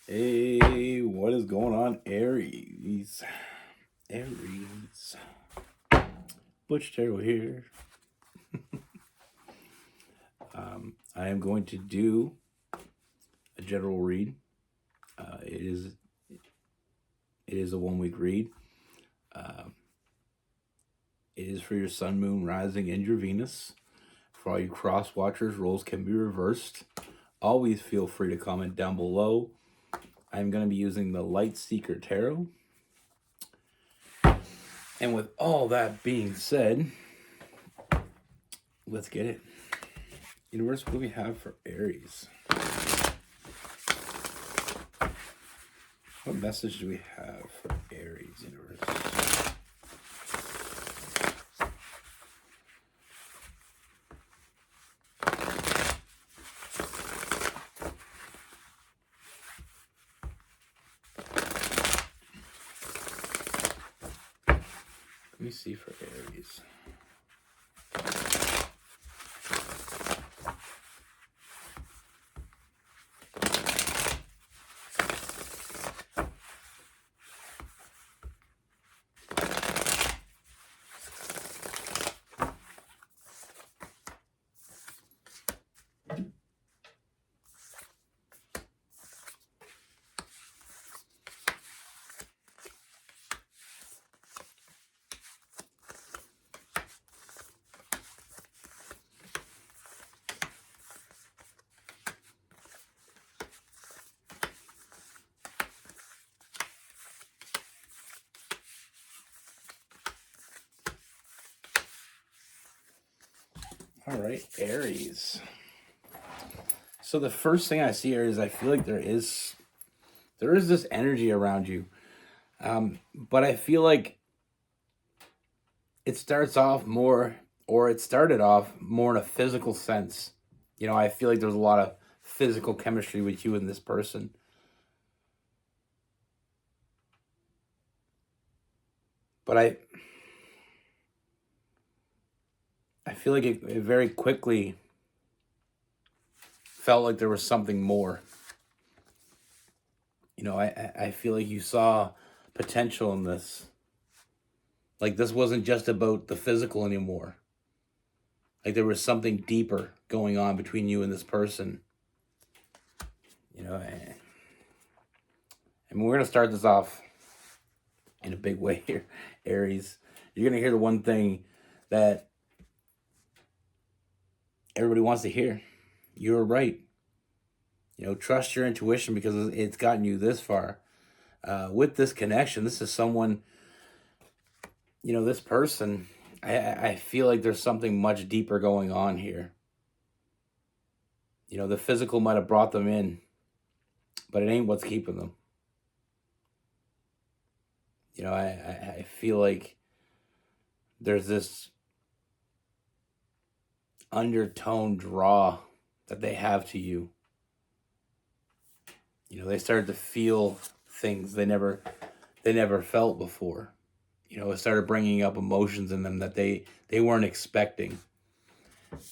Hey, what is going on, Aries? Aries. Butch Tarot here. I am going to do a general read. It is a 1 week read. It is for your sun, moon, rising, and your Venus. For all you cross watchers, roles can be reversed. Always feel free to comment down below. I'm going to be using the Light Seeker Tarot. And with all that being said, let's get it. Universe, what do we have for Aries? What message do we have for Aries, universe? Let me see for Aries. All right, Aries. So the first thing I see here is I feel like there is this energy around you, but I feel like it started off more in a physical sense. You know, I feel like there's a lot of physical chemistry with you and this person. But I feel like it very quickly felt like there was something more. You know, I feel like you saw potential in this. Like this wasn't just about the physical anymore. Like there was something deeper going on between you and this person. You know, and we're gonna start this off in a big way here, Aries. You're gonna hear the one thing that everybody wants to hear. You're right. You know, trust your intuition because it's gotten you this far. With this connection, this is someone, you know, this person, I feel like there's something much deeper going on here. You know, the physical might have brought them in, but it ain't what's keeping them. You know, I feel like there's this undertone draw that they have to you. You know, they started to feel things they never felt before. You know, it started bringing up emotions in them that they weren't expecting.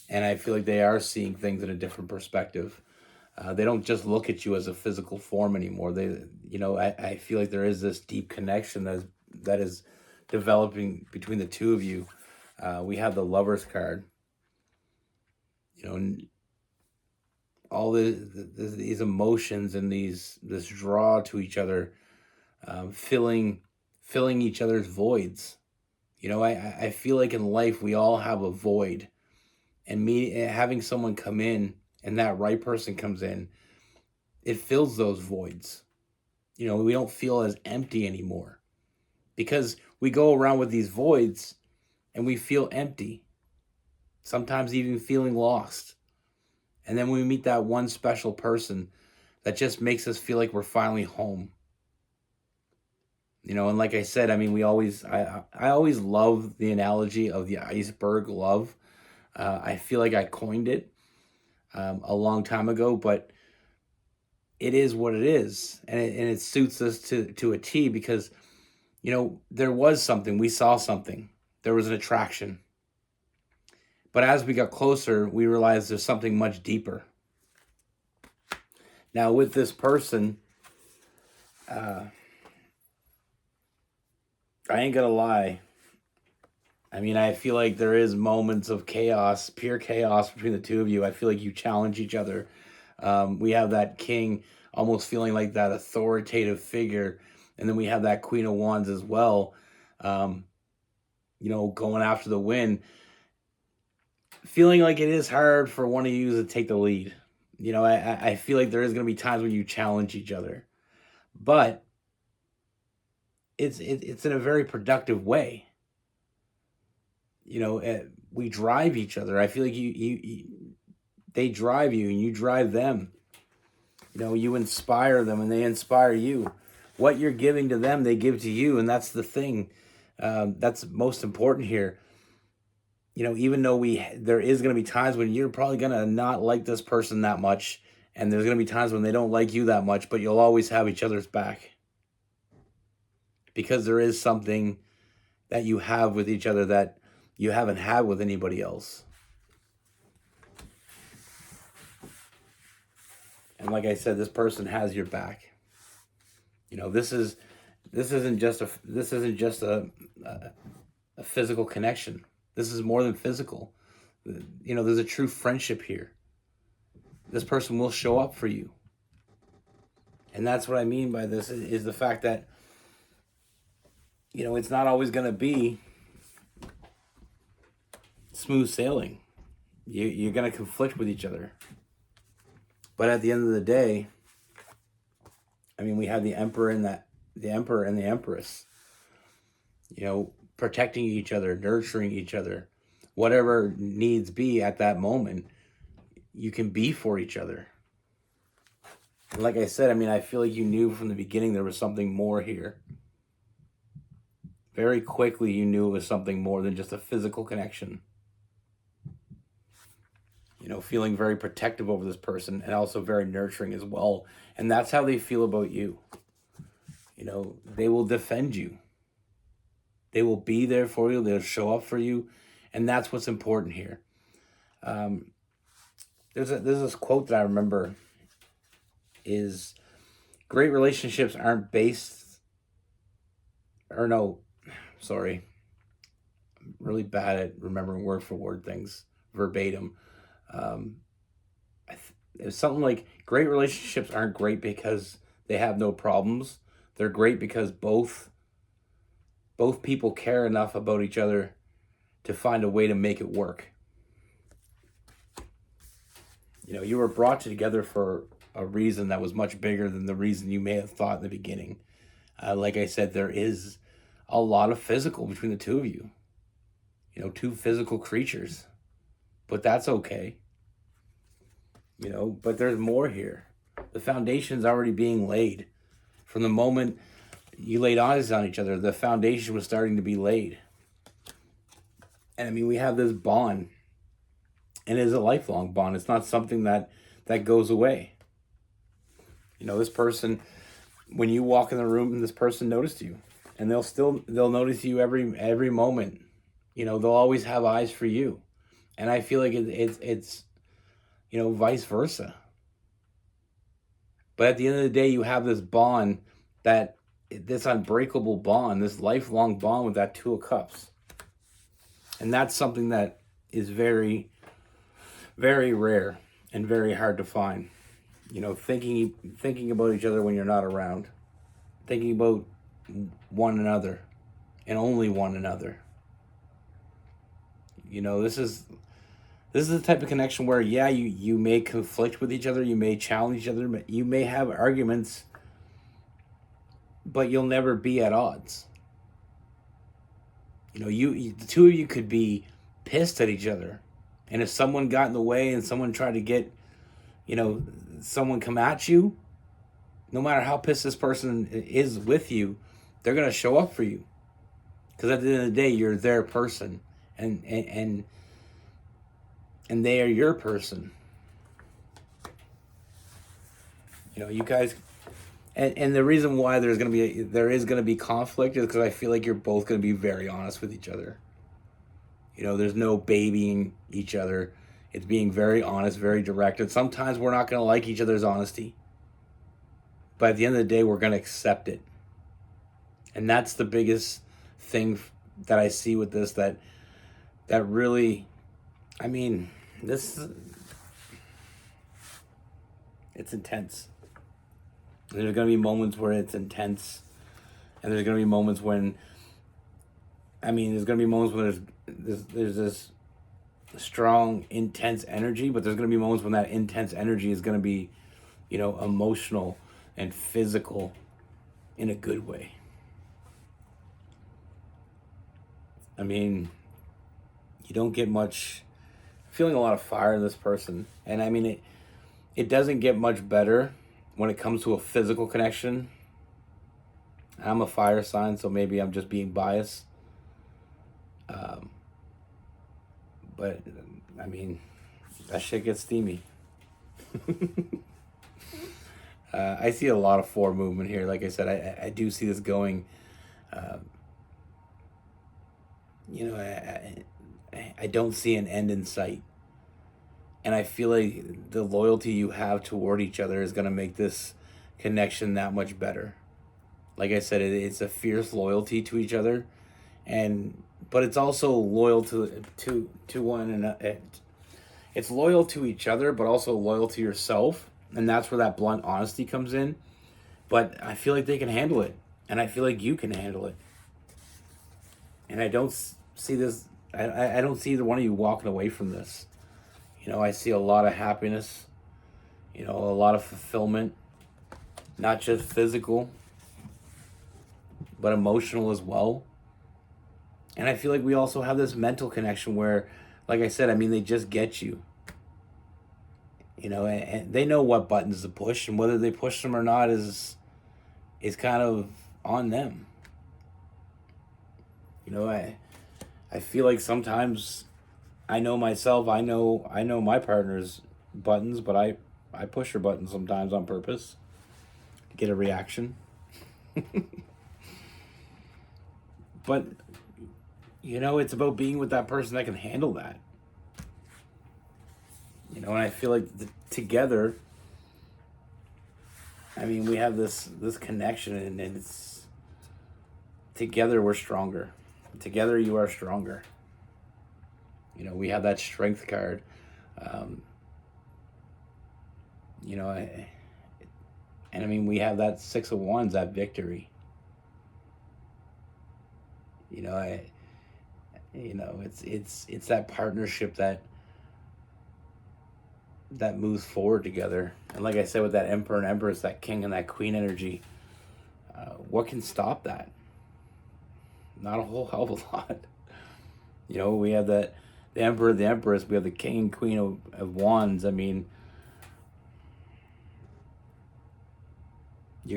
And I feel like they are seeing things in a different perspective. They don't just look at you as a physical form anymore. I feel like there is this deep connection that is developing between the two of you. We have the Lovers card. You know, all these emotions and this draw to each other, filling each other's voids. You know, I feel like in life we all have a void, and having someone come in and that right person comes in, it fills those voids. You know, we don't feel as empty anymore because we go around with these voids and we feel empty, sometimes even feeling lost. And then we meet that one special person that just makes us feel like we're finally home. You know, and like I said, I mean, I always love the analogy of the iceberg love. I feel like I coined it a long time ago, but it is what it is, and it suits us to a T because, you know, there was something, we saw something, there was an attraction, but as we got closer, we realized there's something much deeper. Now with this person, uh, I ain't gonna lie. I mean, I feel like there is moments of chaos, pure chaos between the two of you. I feel like you challenge each other. We have that king almost feeling like that authoritative figure, and then we have that queen of wands as well. Um, going after the win, feeling like it is hard for one of you to take the lead. I feel like there is going to be times when you challenge each other, but it's in a very productive way. We drive each other. I feel like they drive you and you drive them. You inspire them and they inspire you. What you're giving to them, they give to you, and that's the thing. That's most important here. Even though there is going to be times when you're probably going to not like this person that much, and there's going to be times when they don't like you that much, but you'll always have each other's back because there is something that you have with each other that you haven't had with anybody else. And like I said, this person has your back. This isn't just a physical connection. This is more than physical. There's a true friendship here. This person will show up for you. And that's what I mean by this is the fact that, it's not always going to be smooth sailing. You're going to conflict with each other. But at the end of the day, I mean, we have the emperor and the empress, protecting each other, nurturing each other, whatever needs be at that moment, you can be for each other. And like I said, I mean, I feel like you knew from the beginning there was something more here. Very quickly, you knew it was something more than just a physical connection. Feeling very protective over this person and also very nurturing as well. And that's how they feel about you. They will defend you. They will be there for you. They'll show up for you. And that's what's important here. There's this quote that I remember is great relationships aren't based, or no, sorry. I'm really bad at remembering word for word things verbatim. It's something like great relationships aren't great because they have no problems. They're great because both people care enough about each other to find a way to make it work. You were brought together for a reason that was much bigger than the reason you may have thought in the beginning. Like I said, there is a lot of physical between the two of you. Two physical creatures. But that's okay. But there's more here. The foundation's already being laid. From the moment you laid eyes on each other, the foundation was starting to be laid. And I mean, we have this bond. And it is a lifelong bond. It's not something that goes away. This person, when you walk in the room, this person noticed you. And they'll notice you every moment. They'll always have eyes for you. And I feel like it's vice versa. But at the end of the day, you have this bond, this unbreakable bond, this lifelong bond with that Two of Cups. And that's something that is very, very rare and very hard to find. Thinking about each other when you're not around. Thinking about one another and only one another. This is the type of connection where, yeah, you may conflict with each other, you may challenge each other, you may have arguments, but you'll never be at odds. The two of you could be pissed at each other, and if someone got in the way and someone tried to get, someone come at you, no matter how pissed this person is with you, they're gonna show up for you, because at the end of the day, you're their person, and they are your person. You guys, and the reason why there is going to be conflict is because I feel like you're both going to be very honest with each other. There's no babying each other. It's being very honest, very direct. And sometimes we're not going to like each other's honesty. but at the end of the day, we're going to accept it. And that's the biggest thing that I see with this, that really, I mean, it's intense. There's going to be moments where it's intense, and there's going to be moments when, there's going to be moments when there's this strong, intense energy, but there's going to be moments when that intense energy is going to be, emotional and physical in a good way. You don't get much, feeling a lot of fire in this person. And it doesn't get much better when it comes to a physical connection. I'm a fire sign, so maybe I'm just being biased. But that shit gets steamy. I see a lot of forward movement here. Like I said, I do see this going. I don't see an end in sight. And I feel like the loyalty you have toward each other is going to make this connection that much better. Like I said, it's a fierce loyalty to each other, but it's also loyal to one another. It's loyal to each other, but also loyal to yourself, and that's where that blunt honesty comes in. But I feel like they can handle it, and I feel like you can handle it. And I don't see this. I don't see either one of you walking away from this. I see a lot of happiness, a lot of fulfillment, not just physical, but emotional as well. And I feel like we also have this mental connection where, like I said, they just get you. And they know what buttons to push, and whether they push them or not is kind of on them. I feel like sometimes I know myself, I know my partner's buttons, but I push her buttons sometimes on purpose to get a reaction. But it's about being with that person that can handle that. And I feel like together, we have this connection, and it's together we're stronger. Together you are stronger. We have that strength card. We have that 6 of Wands, that victory. It's that partnership that moves forward together. And like I said, with that Emperor and Empress, that King and that Queen energy, what can stop that? Not a whole hell of a lot. We have the Emperor, the Empress, we have the King and Queen of Wands. You're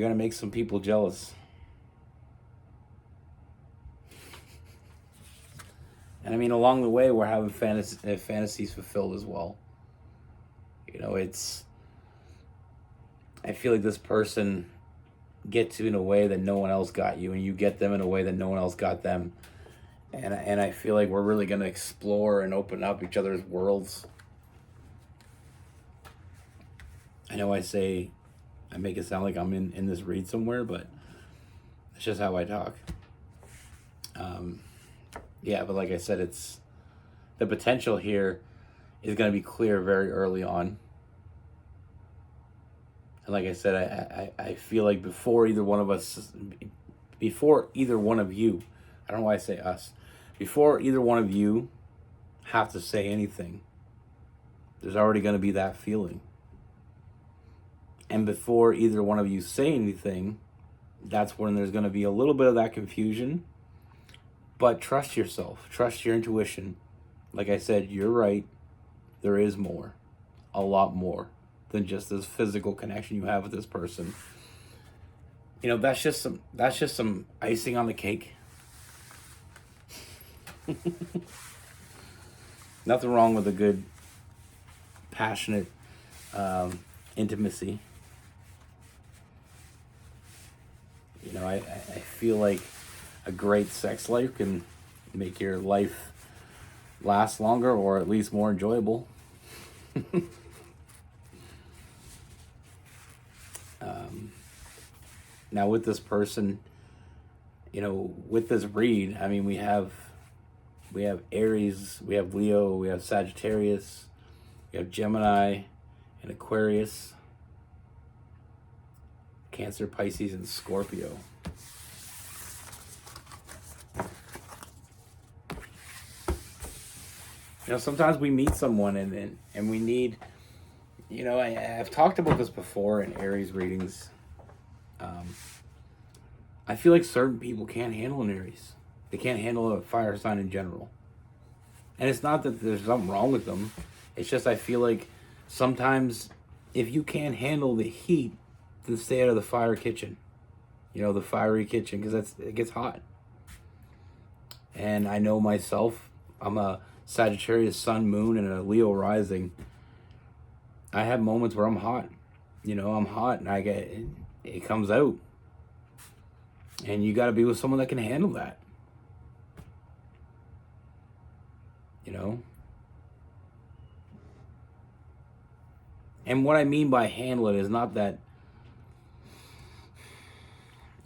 going to make some people jealous. And along the way, we're having fantasies fulfilled as well. I feel like this person gets you in a way that no one else got you, and you get them in a way that no one else got them. And I feel like we're really going to explore and open up each other's worlds. I know I make it sound like I'm in this read somewhere, but it's just how I talk. But like I said, it's the potential here is going to be clear very early on. And like I said, I feel like before either one of you, I don't know why I say us, before either one of you have to say anything, there's already going to be that feeling. And before either one of you say anything, that's when there's going to be a little bit of that confusion. But trust yourself, trust your intuition. Like I said, you're right. There is more, a lot more than just this physical connection you have with this person. That's just some icing on the cake. Nothing wrong with a good, passionate intimacy. I feel like a great sex life can make your life last longer, or at least more enjoyable. Now with this person, with this read, I mean, we have Aries, we have Leo, we have Sagittarius, we have Gemini and Aquarius, Cancer, Pisces, and Scorpio. Sometimes we meet someone and we need, I've talked about this before in Aries readings. I feel like certain people can't handle an Aries. They can't handle a fire sign in general. And it's not that there's something wrong with them. It's just I feel like sometimes if you can't handle the heat, then stay out of the fire kitchen. The fiery kitchen, because it gets hot. And I know myself, I'm a Sagittarius sun, moon, and a Leo rising. I have moments where I'm hot. I'm hot and it comes out. And you got to be with someone that can handle that. And what I mean by handle it is not that,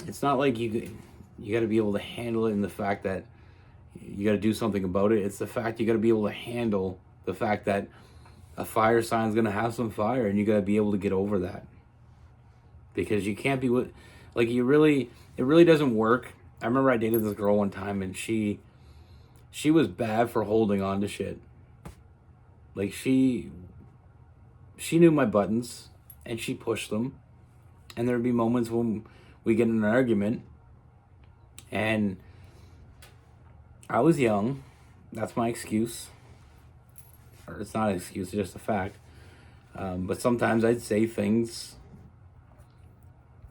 it's not like you got to be able to handle it in the fact that you got to do something about it. It's the fact you got to be able to handle the fact that a fire sign is going to have some fire, and you got to be able to get over that. Because you can't be with, it really doesn't work. I remember I dated this girl one time, and she was bad for holding on to shit. She knew my buttons, and she pushed them. And there would be moments when we get in an argument, and I was young. That's my excuse. Or it's not an excuse, it's just a fact. But sometimes I'd say things.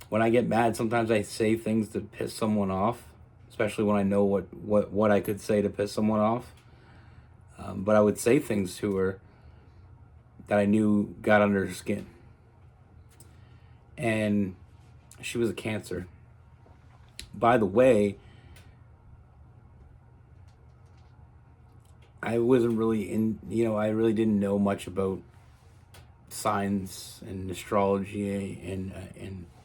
When I get mad, sometimes I say things to piss someone off, especially when I know what I could say to piss someone off. But I would say things to her that I knew got under her skin. And she was a Cancer. By the way, I wasn't really I really didn't know much about signs and astrology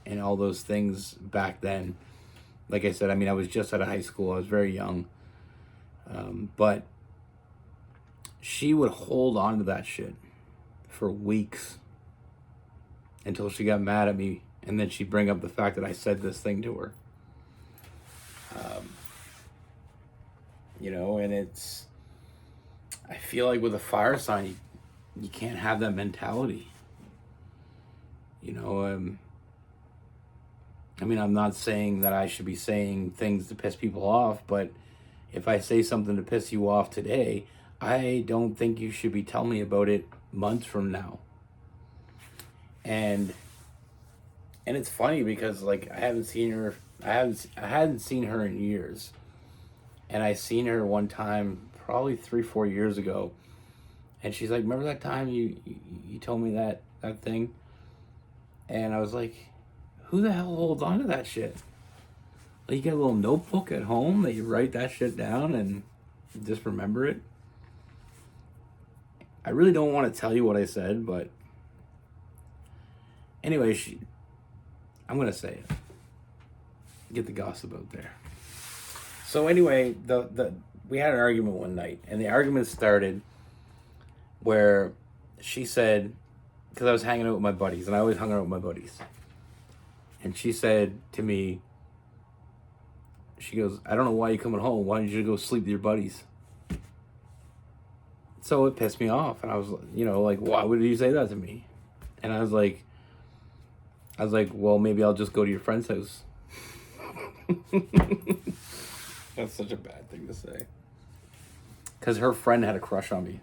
and all those things back then. Like I said, I was just out of high school. I was very young. But she would hold on to that shit for weeks until she got mad at me, and then she'd bring up the fact that I said this thing to her. And I feel like with a fire sign, you can't have that mentality. I'm not saying that I should be saying things to piss people off, but if I say something to piss you off today, I don't think you should be telling me about it months from now. And it's funny because I hadn't seen her in years. And I seen her one time, probably 3-4 years ago. And she's like, remember that time you told me that thing? And I was like, who the hell holds on to that shit? You get a little notebook at home that you write that shit down and just remember it. I really don't want to tell you what I said, but anyway, I'm going to say it. Get the gossip out there. So anyway, we had an argument one night, and the argument started where she said, because I was hanging out with my buddies, and I always hung out with my buddies. And she said to me, she goes, I don't know why you're coming home. Why don't you go sleep with your buddies? So it pissed me off. And I was, why would you say that to me? And I was like, well, maybe I'll just go to your friend's house. That's such a bad thing to say. Because her friend had a crush on me.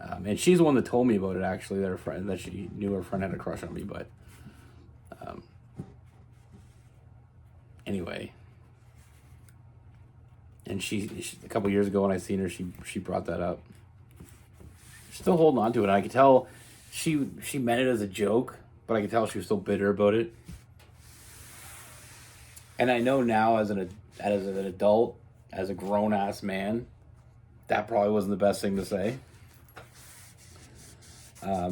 And she's the one that told me about it, actually, that she knew her friend had a crush on me. But anyway. And she a couple years ago when I seen her, she brought that up. She's still holding on to it. And I could tell she meant it as a joke, but I could tell she was still bitter about it. And I know now as an adult, as a grown-ass man, that probably wasn't the best thing to say.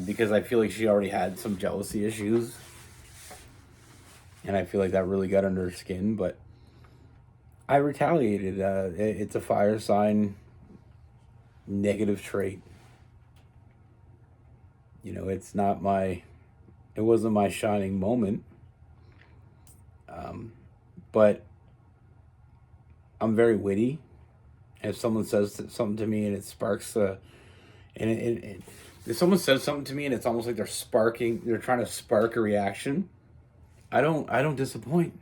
Because I feel like she already had some jealousy issues. And I feel like that really got under her skin, but I retaliated. It's a fire sign negative trait. You know, it wasn't my shining moment. But I'm very witty. If someone says something to me and it sparks if someone says something to me and it's almost like they're trying to spark a reaction, I don't disappoint.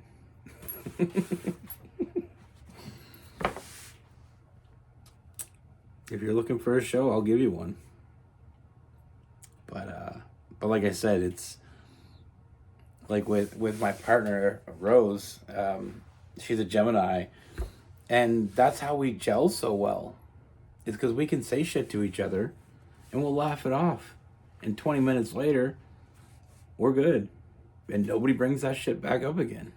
If you're looking for a show, I'll give you one. But like I said, it's like with my partner Rose. She's a Gemini, and that's how we gel so well. It's because we can say shit to each other, and we'll laugh it off. And 20 minutes later, we're good, and nobody brings that shit back up again.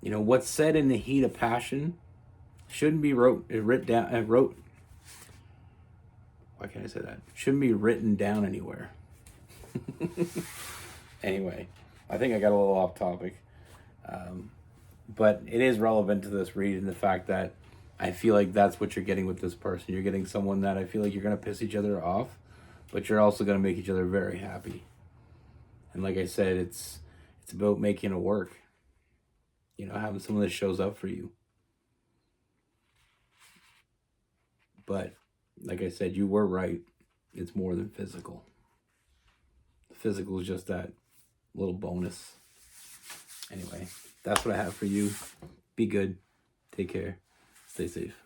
You know, what's said in the heat of passion shouldn't be written down. Why can't I say that? Shouldn't be written down anywhere. Anyway, I think I got a little off topic. But it is relevant to this read and the fact that I feel like that's what you're getting with this person. You're getting someone that I feel like you're going to piss each other off, but you're also going to make each other very happy. And like I said, it's about making it work. You know, having someone that shows up for you. But like I said, you were right. It's more than physical. The physical is just that little bonus. Anyway, that's what I have for you. Be good. Take care. Stay safe.